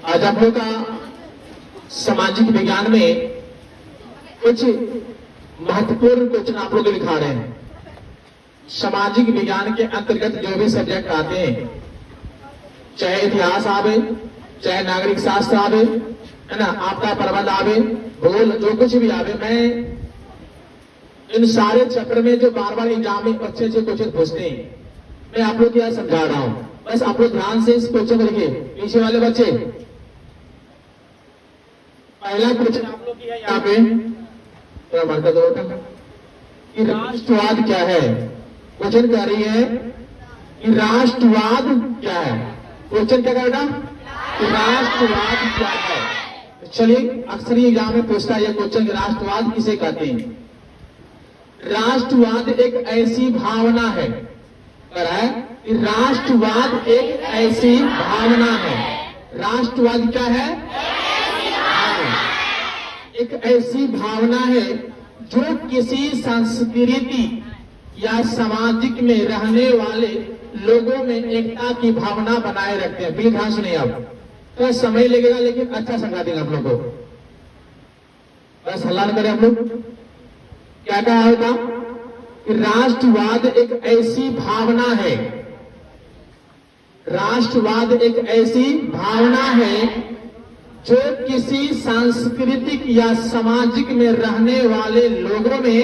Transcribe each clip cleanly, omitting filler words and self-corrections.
आज आप लोग का सामाजिक विज्ञान में कुछ महत्वपूर्ण क्वेश्चन आप लोग लिखा रहे हैं। सामाजिक विज्ञान के अंतर्गत जो भी सब्जेक्ट आते हैं, चाहे इतिहास आवे, चाहे नागरिक शास्त्र आवे, है ना, आपका प्रबंध आवे, भूगोल, जो कुछ भी आवे, मैं इन सारे चक्र में जो बार बार एग्जाम में अच्छे अच्छे क्वेश्चन पूछते हैं, मैं आप लोग को यह समझा रहा हूं। बस आप लोग ध्यान से इस क्वेश्चन को लिखिए। पीछे वाले बच्चे, पहला क्वेश्चन आप लोग की है यहाँ पे, थोड़ा बढ़ता दो कि राष्ट्रवाद क्या है। क्वेश्चन कह रही है कि राष्ट्रवाद क्या है। क्वेश्चन क्या करेगा कि राष्ट्रवाद क्या है। चलिए, अक्सर ये एग्जाम में पूछता है यह क्वेश्चन, राष्ट्रवाद किसे कहते हैं। राष्ट्रवाद एक ऐसी भावना है, राष्ट्रवाद एक ऐसी भावना है। राष्ट्रवाद क्या है? एक ऐसी भावना है जो किसी संस्कृति या सामाजिक में रहने वाले लोगों में एकता की भावना बनाए रखते हैं। भी ध्यान सुनिए, आप तो समय लगेगा लेकिन अच्छा समझा देंगे आप लोगों को। बस हल्ला न करें आप लोग। क्या कहा होगा कि राष्ट्रवाद एक ऐसी भावना है, राष्ट्रवाद एक ऐसी भावना है जो किसी सांस्कृतिक या सामाजिक में रहने वाले लोगों में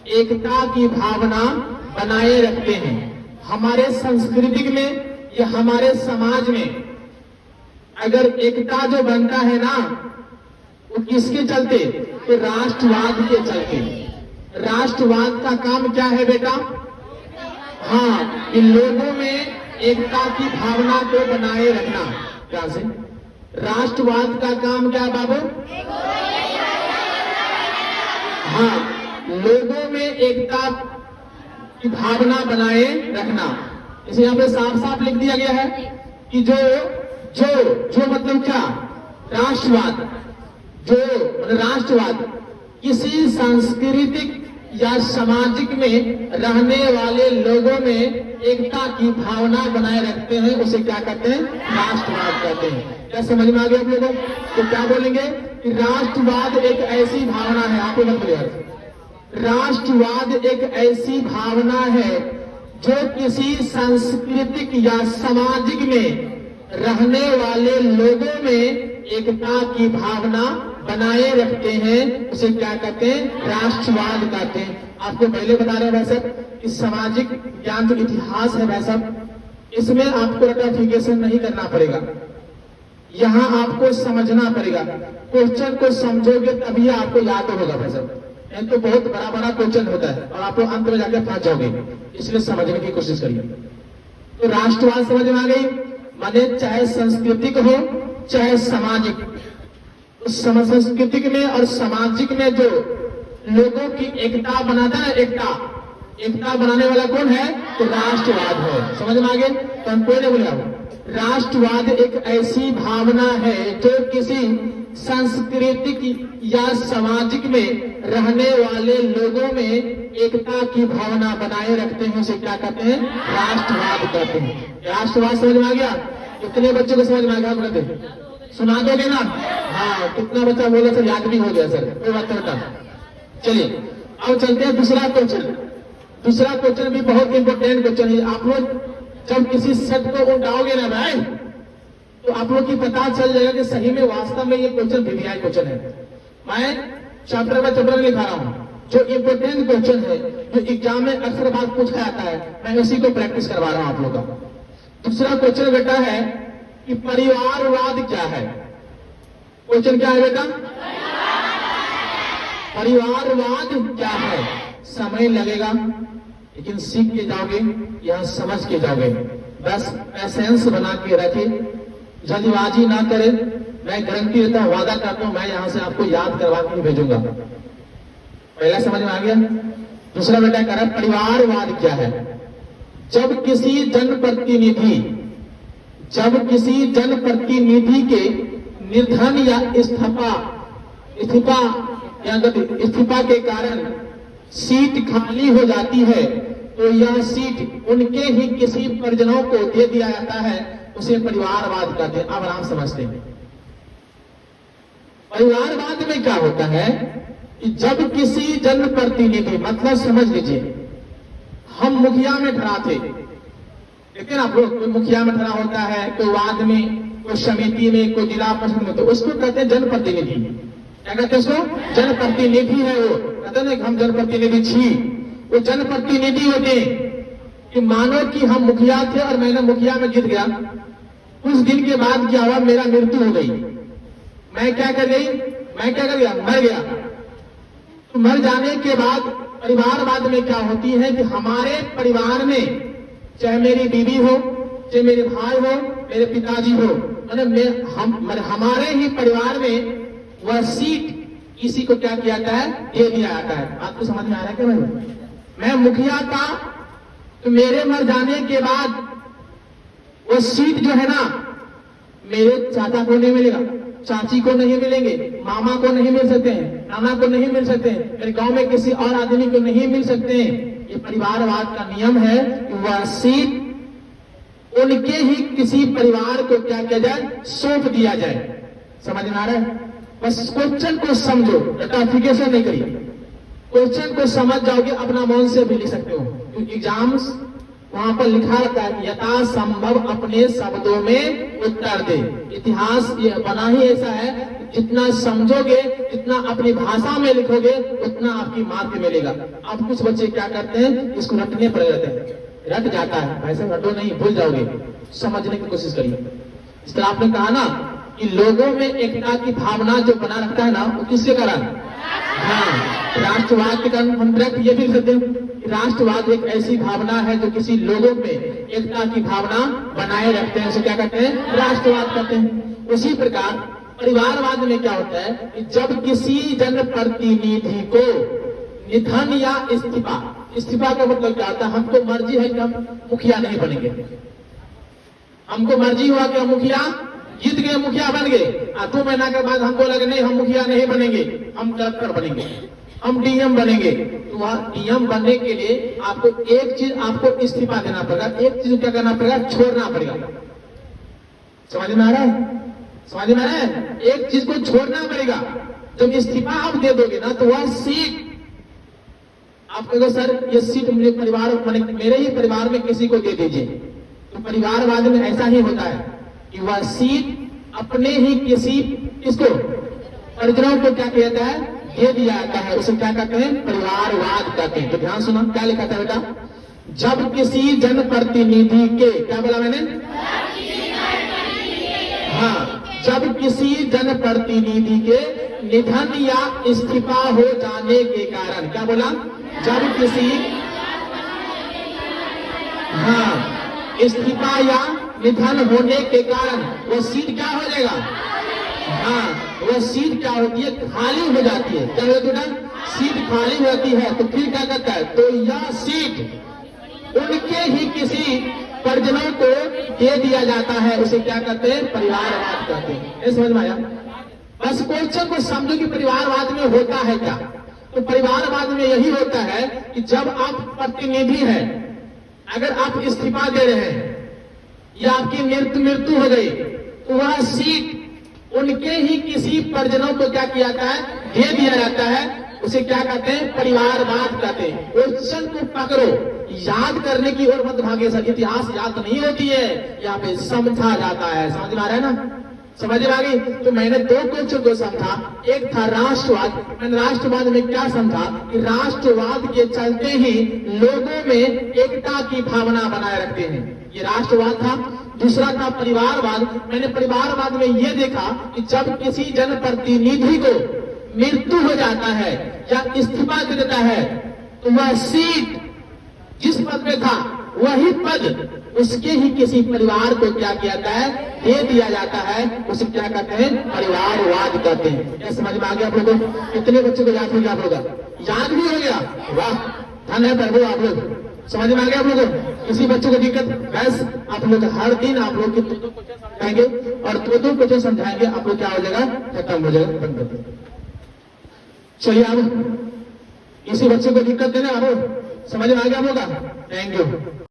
एकता की भावना बनाए रखते हैं। हमारे सांस्कृतिक में या हमारे समाज में अगर एकता जो बनता है ना, वो किसके चलते? तो राष्ट्रवाद के चलते। राष्ट्रवाद का काम क्या है बेटा? हाँ, इन लोगों में एकता की भावना को बनाए रखना। क्या से राष्ट्रवाद का काम क्या बाबू? हाँ, लोगों में एकता की भावना बनाए रखना। इसे यहाँ पे साफ साफ लिख दिया गया है कि जो जो जो मतलब क्या? राष्ट्रवाद। जो राष्ट्रवाद किसी सांस्कृतिक या सामाजिक में रहने वाले लोगों में एकता की भावना बनाए रखते हैं, उसे क्या कहते हैं? राष्ट्रवाद कहते हैं। क्या समझ में आ गया आप लोगों को? तो क्या बोलेंगे कि राष्ट्रवाद एक ऐसी भावना है। आप लोग बोलिए, राष्ट्रवाद एक ऐसी भावना है जो किसी सांस्कृतिक या सामाजिक में रहने वाले लोगों में एकता की भावना बनाए रखते हैं, उसे क्या कहते हैं? राष्ट्रवाद कहते हैं। आपको पहले बता रहे हैं भाई साहब कि सामाजिक ज्ञान जो इतिहास है भाई साहब, इसमें आपको रटिफिकेशन नहीं करना पड़ेगा, यहाँ आपको समझना पड़ेगा। क्वेश्चन को समझोगे तभी आपको याद होगा भाई साहब। नहीं तो बहुत बड़ा बड़ा क्वेश्चन होता है और आप अंत में जाकर फंस जाओगे, इसलिए समझने की कोशिश करिए। तो राष्ट्रवाद समझ में आ गई, माने चाहे सांस्कृतिक हो चाहे सामाजिक, उस सांस्कृतिक में और सामाजिक में जो लोगों की एकता बनाता है, एकता बनाने वाला कौन है? तो राष्ट्रवाद है। समझ में आ गए? तो हम कोई नहीं बोले, राष्ट्रवाद एक ऐसी भावना है जो किसी सांस्कृतिक या सामाजिक में रहने वाले लोगों में एकता की भावना बनाए रखते हैं, उसे क्या कहते हैं? राष्ट्रवाद कहते हैं। राष्ट्रवाद समझ में आ गया? कितने बच्चों को समझ में आ गया? बोलते सुना दोगे ना? हाँ, कितना बच्चा बोला सर? याद भी हो गया सर, कोई बात नहीं। चलिए अब चलते हैं दूसरा क्वेश्चन। दूसरा क्वेश्चन भी बहुत इंपॉर्टेंट क्वेश्चन है। आप लोग जब किसी शब्द को उठाओगे ना भाई, तो आप लोग की पता चल जाएगा कि सही में वास्तव में ये क्वेश्चन वीवीआई क्वेश्चन है। मैं चैप्टर बाय चैप्टर लिखा रहा हूँ, जो इंपॉर्टेंट क्वेश्चन है, जो एग्जाम में अक्सर बात पूछा जाता है, मैं उसी को प्रैक्टिस करवा रहा हूँ आप लोग का। दूसरा क्वेश्चन बेटा है कि परिवारवाद क्या है। क्वेश्चन क्या है बेटा? परिवारवाद क्या है? समय लगेगा लेकिन सीख के जाओगे, यहां समझ के जाओगे। बस पैसेंस बना के रखे, जल्दबाजी ना करे। मैं गारंटी देता हूं, वादा करता हूं, मैं यहां से आपको याद करवा के भेजूंगा। पहला समझ में आ गया? दूसरा बेटा कह रहा परिवारवाद क्या है। जब किसी जनप्रतिनिधि के निर्धन या इस्तीफा के कारण सीट खाली हो जाती है, तो यह सीट उनके ही किसी परिजनों को दे दिया जाता है उसे परिवारवाद कहते हैं। अब आराम समझते हैं। परिवारवाद में क्या होता है कि जब किसी जनप्रतिनिधि, मतलब समझ लीजिए हम मुखिया में खड़ा थे, लेकिन आप लोग कोई मुखिया में खड़ा होता है, कोई वार्ड में, कोई समिति में, कोई जिला परिषद में, तो उसको कहते हैं जनप्रतिनिधि। क्या कहते हैं उसको? जनप्रतिनिधि है वो। कहते हैं हम जनप्रतिनिधि छी। वो जनप्रतिनिधि होते हैं कि मानो कि हम मुखिया थे और मैंने मुखिया में जीत गया, कुछ दिन के बाद क्या हुआ, मेरा मृत्यु हो गई, मैं क्या कर गया, मर गया। तो मर जाने के बाद परिवारवाद में क्या होती है कि हमारे परिवार में, चाहे मेरी बीवी हो, चाहे मेरे भाई हो, मेरे पिताजी हो, हमारे ही परिवार में वह सीट किसी को क्या किया जाता है, दे दिया जाता है। आपको समझ में आ रहा है क्या भाई? मैं मुखिया था तो मेरे मर जाने के बाद वो सीट जो है ना, मेरे चाचा को नहीं मिलेगा, चाची को नहीं मिलेंगे, मामा को नहीं मिल सकते हैं, नाना को नहीं मिल सकते हैं, मेरे गांव में किसी और आदमी को नहीं मिल सकते हैं। ये परिवारवाद का नियम है कि वह सीट उनके ही किसी परिवार को क्या किया जाए, सौंप दिया जाए। समझ में आ रहा है? बस क्वेश्चन को समझो, रटाफिकेशन नहीं करिए। क्वेश्चन को समझ जाओगे, अपना मन से भी लिख सकते हो, क्योंकि एग्जाम्स वहां पर लिखा रहता है कि यथासंभव अपने शब्दों में उत्तर दे। इतिहास ये बना ही ऐसा है, जितना समझोगे, जितना अपनी भाषा में लिखोगे, उतना आपकी मार्क मिलेगा। अब कुछ बच्चे क्या करते हैं, इसको रटने पर रहते हैं, रट जाता है। ऐसे रटो नहीं, भूल जाओगे, समझने की कोशिश करिए। इस तरह आपने कहा ना कि लोगों में एकता की भावना जो बना रखता है ना, वो किसके कारण? हाँ, राष्ट्रवाद के कारण। हम डायरेक्ट ये भी कहते हैं कि राष्ट्रवाद एक ऐसी भावना है जो किसी लोगों में एकता की भावना बनाए रखते हैं, उसे क्या कहते हैं? राष्ट्रवाद कहते हैं। उसी प्रकार परिवारवाद में क्या होता है कि जब किसी जनप्रतिनिधि को निधन या इस्तीफा का मतलब क्या होता है, हमको मर्जी है कि हम मुखिया नहीं बनेंगे, हमको मर्जी हुआ कि हम मुखिया जीत गए, मुखिया बन गए, 2 महीना के बाद हमको लगे नहीं हम मुखिया नहीं बनेंगे, हम कलेक्टर बनेंगे, हम डीएम बनेंगे। तो वह डीएम बनने के लिए आपको एक चीज, आपको इस्तीफा देना पड़ेगा, एक चीज क्या करना पड़ेगा, छोड़ना पड़ेगा। समझ में आ रहा है? समझ में आ रहा है? एक चीज को छोड़ना पड़ेगा। जब इस्तीफा आप दे दोगे ना, तो वह सीट आप कहोगे सर ये सीट मेरे परिवार, मेरे ही परिवार में किसी को दे दीजिए। तो परिवारवाद में ऐसा ही होता है कि वह सीट अपने ही किसको, परिजनों को क्या किया जाता है, दे दिया जाता है। उसे क्या कहते हैं? परिवारवाद कहते हैं। तो ध्यान सुना, क्या लिखा था बेटा? जब किसी जनप्रतिनिधि के, क्या बोला मैंने? हाँ, जब किसी जनप्रतिनिधि के निधन या इस्तीफा हो जाने के कारण, क्या बोला? जब किसी, हाँ, इस्तीफा या निधन होने के कारण वो सीट क्या हो जाएगा? हाँ, वो सीट क्या होती है? खाली हो जाती है। क्या होती है? सीट खाली होती है। तो फिर क्या कहता है? तो यह सीट उनके ही किसी परिजनों को दे दिया जाता है। उसे क्या कहते हैं? परिवारवाद कहते हैं। ये समझ में आया? बस क्वेश्चन को समझो कि परिवारवाद में होता है क्या। तो परिवारवाद में यही होता है कि जब आप प्रतिनिधि हैं, अगर आप इस्तीफा दे रहे हैं या आपकी मृत्यु हो गई, तो वह सीट उनके ही किसी परिजनों को क्या किया जाता है? दे दिया जाता है। उसे क्या कहते हैं? परिवारवाद कहते हैं। क्वेश्चन को पकड़ो, याद करने की ओर मत भागे। सर इतिहास याद नहीं होती है, यहाँ पे समझा जाता है। समझ में आ रहा है ना? समझ में आ गई? तो मैंने 2 क्वेश्चन को समझा। एक था राष्ट्रवाद। मैंने राष्ट्रवाद में क्या समझा कि राष्ट्रवाद के चलते ही लोगों में एकता की भावना बनाए रखते हैं, ये राष्ट्रवाद था। दूसरा था परिवारवाद। मैंने परिवारवाद में यह देखा कि जब किसी जनप्रतिनिधि को मृत्यु हो जाता है या इस्तीफा दे देता है, तो वह सीट जिस पद में था वही पद उसके ही किसी परिवार को क्या किया जाता है? दे दिया जाता है। उसे क्या कहते हैं? परिवारवाद कहते हैं। क्या समझ में आ गया आप लोगों को? कितने बच्चों को याद हो गया? आप लोग याद भी हो गया? वाह, धन्य है प्रभु। आप लोग समझ में आ गया? आप लोगों को किसी बच्चों को दिक्कत? बस आप लोग हर दिन आप लोग 2-2 क्वेश्चन समझाएंगे और 2-2 क्वेश्चन समझाएंगे। आप लोग क्या हो जाएगा? खत्म हो जाएगा। चलिए अब इसी बच्चे को दिक्कत देने आप समझ में आ गया आप लोग? Thank you.